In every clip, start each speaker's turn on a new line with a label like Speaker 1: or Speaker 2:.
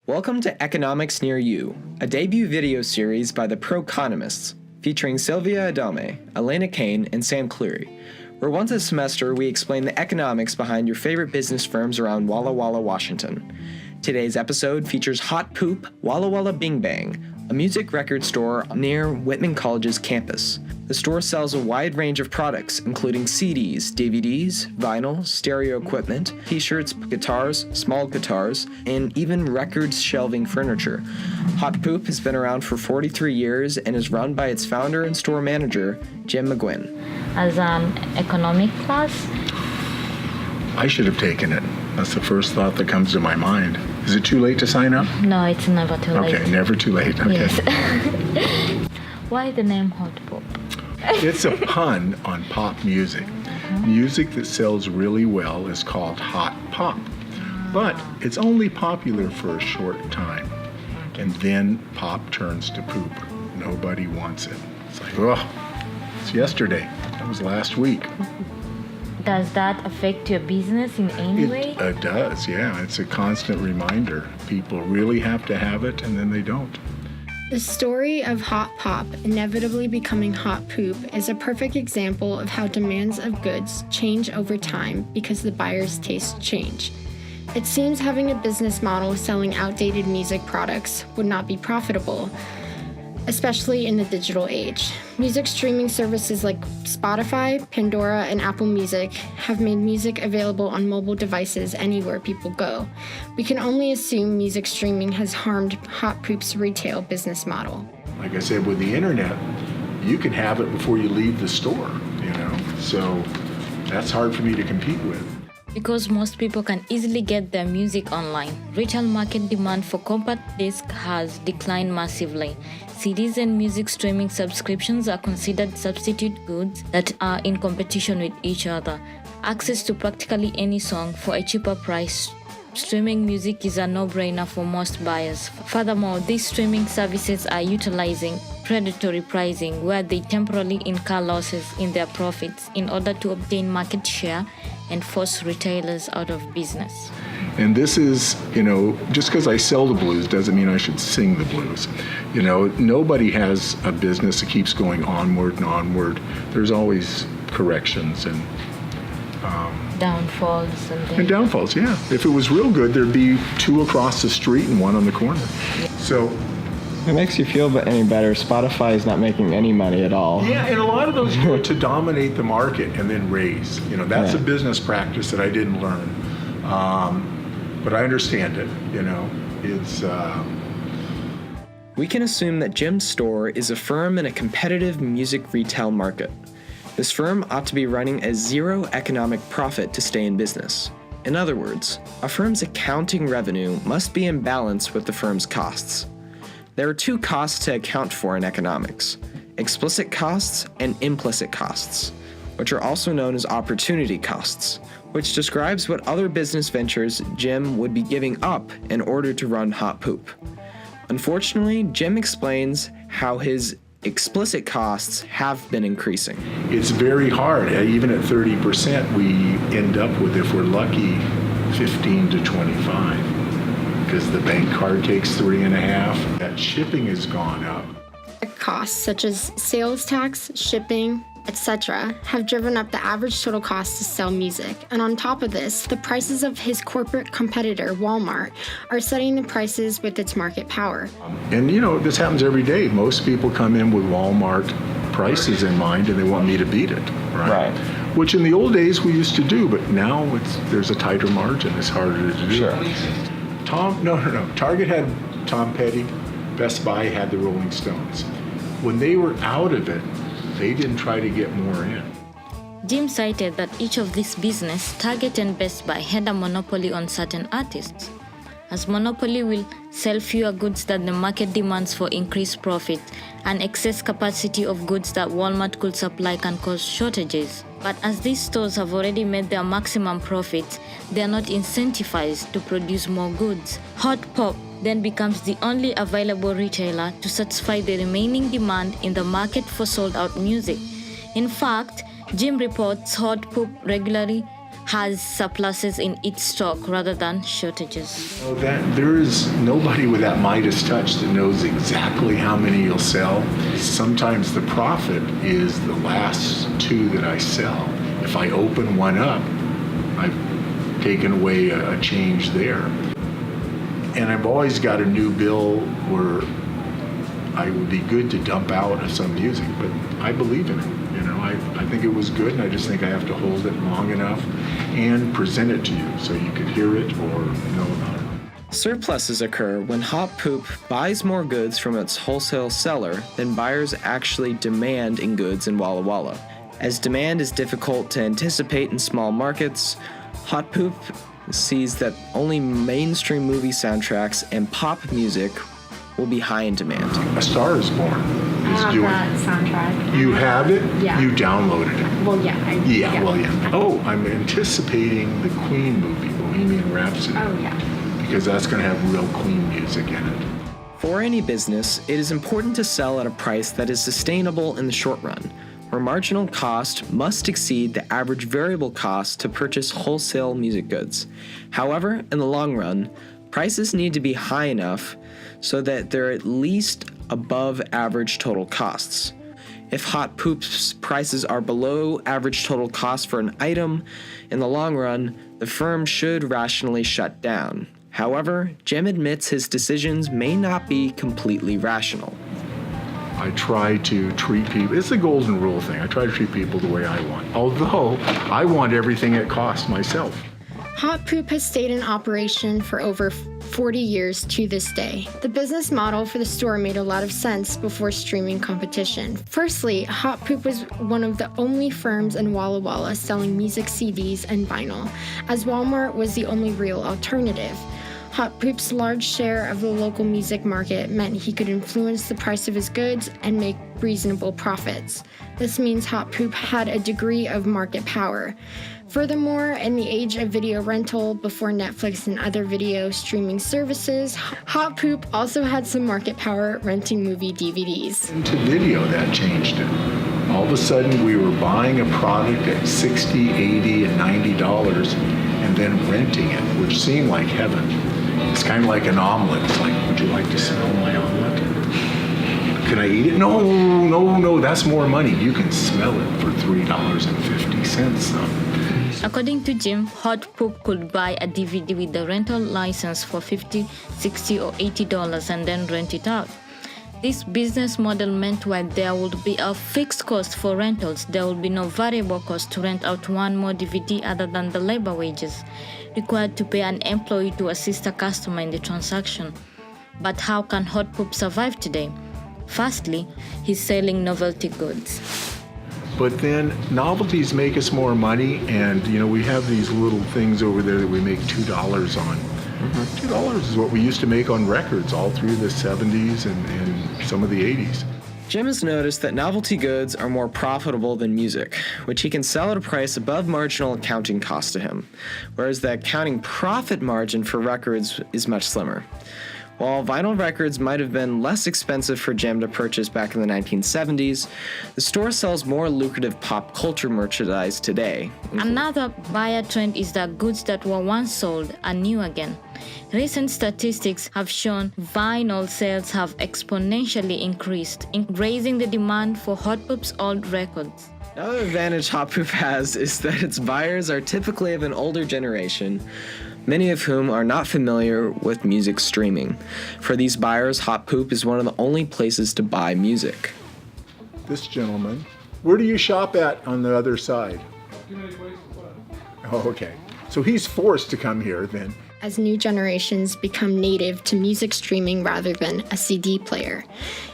Speaker 1: Welcome to Economics Near You, a debut video series by the Proconomists, featuring Sylvia Adame, Elena Kane, and Sam Cleary, where once a semester we explain the economics behind your favorite business firms around Walla Walla, Washington. Today's episode features Hot Poop Walla Walla Bing Bang, a music record store near Whitman College's campus. The store sells a wide range of products, including CDs, DVDs, vinyl, stereo equipment, t-shirts, guitars, small guitars, and even records shelving furniture. Hot Poop has been around for 43 years and is run by its founder and store manager, Jim McGuinn.
Speaker 2: As an economic class?
Speaker 3: I should have taken it. That's the first thought that comes to my mind. Is it too late to sign up?
Speaker 2: No, it's never too late.
Speaker 3: Okay, never too late. Okay.
Speaker 2: Yes. Why the name Hot Poop?
Speaker 3: It's a pun on pop music. Music that sells really well is called hot pop. But it's only popular for a short time. And then pop turns to poop. Nobody wants it. It's like, oh, it's yesterday. That was last week.
Speaker 2: Does that affect your business in any way?
Speaker 3: It does, yeah. It's a constant reminder. People really have to have it, and then they don't.
Speaker 4: The story of Hot Pop inevitably becoming Hot Poop is a perfect example of how demands of goods change over time because the buyer's tastes change. It seems having a business model selling outdated music products would not be profitable, especially in the digital age. Music streaming services like Spotify, Pandora, and Apple Music have made music available on mobile devices anywhere people go. We can only assume music streaming has harmed Hot Poop's retail business model.
Speaker 3: Like I said, with the internet, you can have it before you leave the store, so that's hard for me to compete with.
Speaker 2: Because most people can easily get their music online, retail market demand for compact disc has declined massively. CDs and music streaming subscriptions are considered substitute goods that are in competition with each other. Access to practically any song for a cheaper price. Streaming music is a no-brainer for most buyers. Furthermore, these streaming services are utilizing predatory pricing where they temporarily incur losses in their profits in order to obtain market share and force retailers out of business.
Speaker 3: And this is, just because I sell the blues doesn't mean I should sing the blues. Nobody has a business that keeps going onward and onward. There's always corrections and
Speaker 2: downfalls.
Speaker 3: And downfalls, yeah. If it was real good, there'd be two across the street and one on the corner.
Speaker 2: Yeah.
Speaker 3: So
Speaker 1: If it makes you feel any better, Spotify is not making any money at all.
Speaker 3: yeah, and a lot of those do it to dominate the market and then raise. That's a business practice that I didn't learn. But I understand it, It's...
Speaker 1: We can assume that Jim's store is a firm in a competitive music retail market. This firm ought to be running a zero economic profit to stay in business. In other words, a firm's accounting revenue must be in balance with the firm's costs. There are two costs to account for in economics: explicit costs and implicit costs, which are also known as opportunity costs, which describes what other business ventures Jim would be giving up in order to run Hot Poop. Unfortunately, Jim explains how his explicit costs have been increasing.
Speaker 3: It's very hard. Even at 30%, we end up with, if we're lucky, 15 to 25. Because the bank card takes 3.5. That shipping has gone up.
Speaker 4: Costs such as sales tax, shipping, etc. have driven up the average total cost to sell music. And on top of this, the prices of his corporate competitor, Walmart, are setting the prices with its market power.
Speaker 3: And this happens every day. Most people come in with Walmart prices in mind and they want me to beat it, right? Which in the old days we used to do, but now there's a tighter margin. It's harder to do.
Speaker 1: Sure.
Speaker 3: Target had Tom Petty. Best Buy had the Rolling Stones. When they were out of it, they didn't try to get more in.
Speaker 2: Jim cited that each of these businesses, Target and Best Buy, had a monopoly on certain artists. As monopoly will sell fewer goods that the market demands for increased profit, and excess capacity of goods that Walmart could supply can cause shortages. But as these stores have already made their maximum profits, they are not incentivized to produce more goods. Hot Pop then becomes the only available retailer to satisfy the remaining demand in the market for sold-out music. In fact, Jim reports Hot Poop regularly has surpluses in its stock rather than shortages.
Speaker 3: Oh, there is nobody with that Midas touch that knows exactly how many you'll sell. Sometimes the profit is the last two that I sell. If I open one up, I've taken away a change there. And I've always got a new bill where I would be good to dump out some music, but I believe in it. You know, I think it was good, and I just think I have to hold it long enough and present it to you so you could hear it or know about it.
Speaker 1: Surpluses occur when Hot Poop buys more goods from its wholesale seller than buyers actually demand in goods in Walla Walla. As demand is difficult to anticipate in small markets, Hot Poop sees that only mainstream movie soundtracks and pop music will be high in demand.
Speaker 3: A Star is Born
Speaker 5: I
Speaker 3: is
Speaker 5: have
Speaker 3: doing.
Speaker 5: that soundtrack.
Speaker 3: You have it?
Speaker 5: Yeah.
Speaker 3: You downloaded it?
Speaker 5: Well, yeah.
Speaker 3: Yeah. Oh, I'm anticipating the Queen movie, Bohemian Rhapsody.
Speaker 5: Oh, yeah.
Speaker 3: Because that's going to have real Queen music in it.
Speaker 1: For any business, it is important to sell at a price that is sustainable in the short run, where marginal cost must exceed the average variable cost to purchase wholesale music goods. However, in the long run, prices need to be high enough so that they're at least above average total costs. If Hot Poop's prices are below average total cost for an item, in the long run, the firm should rationally shut down. However, Jim admits his decisions may not be completely rational.
Speaker 3: I try to treat people, it's the golden rule thing, I try to treat people the way I want. Although, I want everything at cost myself.
Speaker 4: Hot Poop has stayed in operation for over 40 years to this day. The business model for the store made a lot of sense before streaming competition. Firstly, Hot Poop was one of the only firms in Walla Walla selling music CDs and vinyl, as Walmart was the only real alternative. Hot Poop's large share of the local music market meant he could influence the price of his goods and make reasonable profits. This means Hot Poop had a degree of market power. Furthermore, in the age of video rental before Netflix and other video streaming services, Hot Poop also had some market power renting movie DVDs.
Speaker 3: Into video, that changed it. All of a sudden, we were buying a product at $60, $80, and $90 and then renting it, which seemed like heaven. It's kind of like an omelet. It's like, would you like to smell my omelet? Can I eat it? No, that's more money. You can smell it for $3.50.
Speaker 2: According to Jim, Hot Poop could buy a DVD with the rental license for $50, $60, or $80 and then rent it out. This business model meant while there would be a fixed cost for rentals, there would be no variable cost to rent out one more DVD other than the labor wages required to pay an employee to assist a customer in the transaction. But how can Hot Poop survive today? Firstly, he's selling novelty goods.
Speaker 3: But then novelties make us more money, and we have these little things over there that we make $2 on. $2 is what we used to make on records all through the 70s and some of the 80s.
Speaker 1: Jim has noticed that novelty goods are more profitable than music, which he can sell at a price above marginal accounting cost to him, whereas the accounting profit margin for records is much slimmer. While vinyl records might have been less expensive for Jim to purchase back in the 1970s, the store sells more lucrative pop culture merchandise today.
Speaker 2: Another buyer trend is that goods that were once sold are new again. Recent statistics have shown vinyl sales have exponentially increased, raising the demand for Hot Poop's old records.
Speaker 1: Another advantage Hot Poop has is that its buyers are typically of an older generation, many of whom are not familiar with music streaming. For these buyers, Hot Poop is one of the only places to buy music.
Speaker 3: This gentleman, where do you shop at on the other side? Oh, okay. So he's forced to come here then.
Speaker 4: As new generations become native to music streaming rather than a CD player.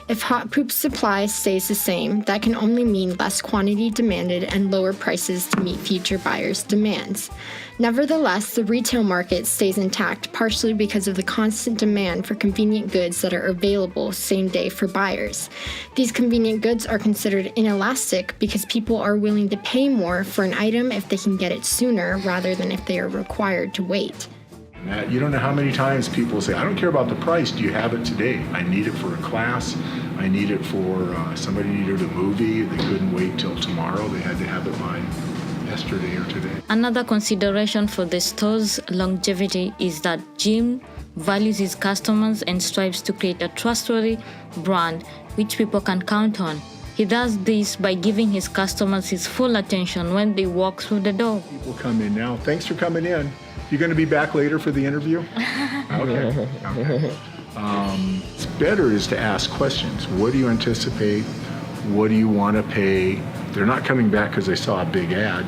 Speaker 4: If Hot Poop's supply stays the same, that can only mean less quantity demanded and lower prices to meet future buyers' demands. Nevertheless, the retail market stays intact partially because of the constant demand for convenient goods that are available same day for buyers. These convenient goods are considered inelastic because people are willing to pay more for an item if they can get it sooner rather than if they are required to wait.
Speaker 3: You don't know how many times people say, I don't care about the price, do you have it today? I need it for a class, I need it for somebody needed a movie, they couldn't wait till tomorrow, they had to have it by yesterday or today.
Speaker 2: Another consideration for the store's longevity is that Jim values his customers and strives to create a trustworthy brand which people can count on. He does this by giving his customers his full attention when they walk through the door.
Speaker 3: People come in now. Thanks for coming in. You going to be back later for the interview? Okay. It's better is to ask questions. What do you anticipate? What do you want to pay? They're not coming back because they saw a big ad.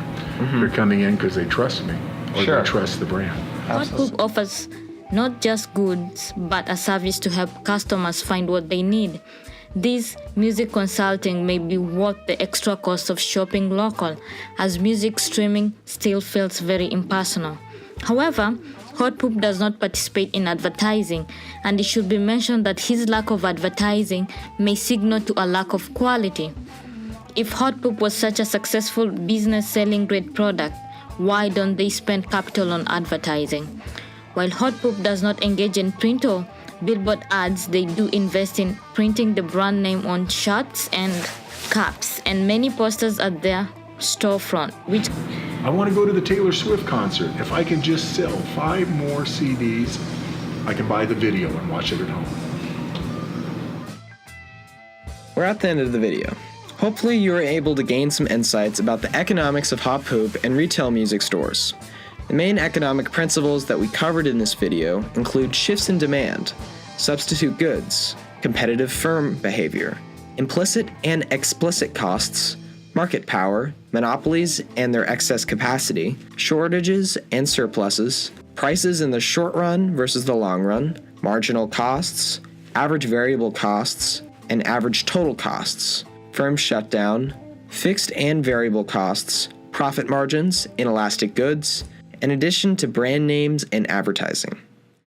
Speaker 3: They're coming in because they trust me or
Speaker 1: Sure.
Speaker 3: they trust the brand.
Speaker 2: Hot Poop offers not just goods, but a service to help customers find what they need. This music consulting may be worth the extra cost of shopping local, as music streaming still feels very impersonal. However, Hot Poop does not participate in advertising, and it should be mentioned that his lack of advertising may signal to a lack of quality. If Hot Poop was such a successful business selling great product, why don't they spend capital on advertising? While Hot Poop does not engage in print or billboard ads, they do invest in printing the brand name on shirts and caps and many posters at their storefront, which
Speaker 3: I want to go to the Taylor Swift concert. If I can just sell 5 more CDs, I can buy the video and watch it at home.
Speaker 1: We're at the end of the video. Hopefully you were able to gain some insights about the economics of Hot Poop and retail music stores. The main economic principles that we covered in this video include shifts in demand, substitute goods, competitive firm behavior, implicit and explicit costs, market power, monopolies and their excess capacity, shortages and surpluses, prices in the short run versus the long run, marginal costs, average variable costs, and average total costs, firm shutdown, fixed and variable costs, profit margins, inelastic goods, in addition to brand names and advertising.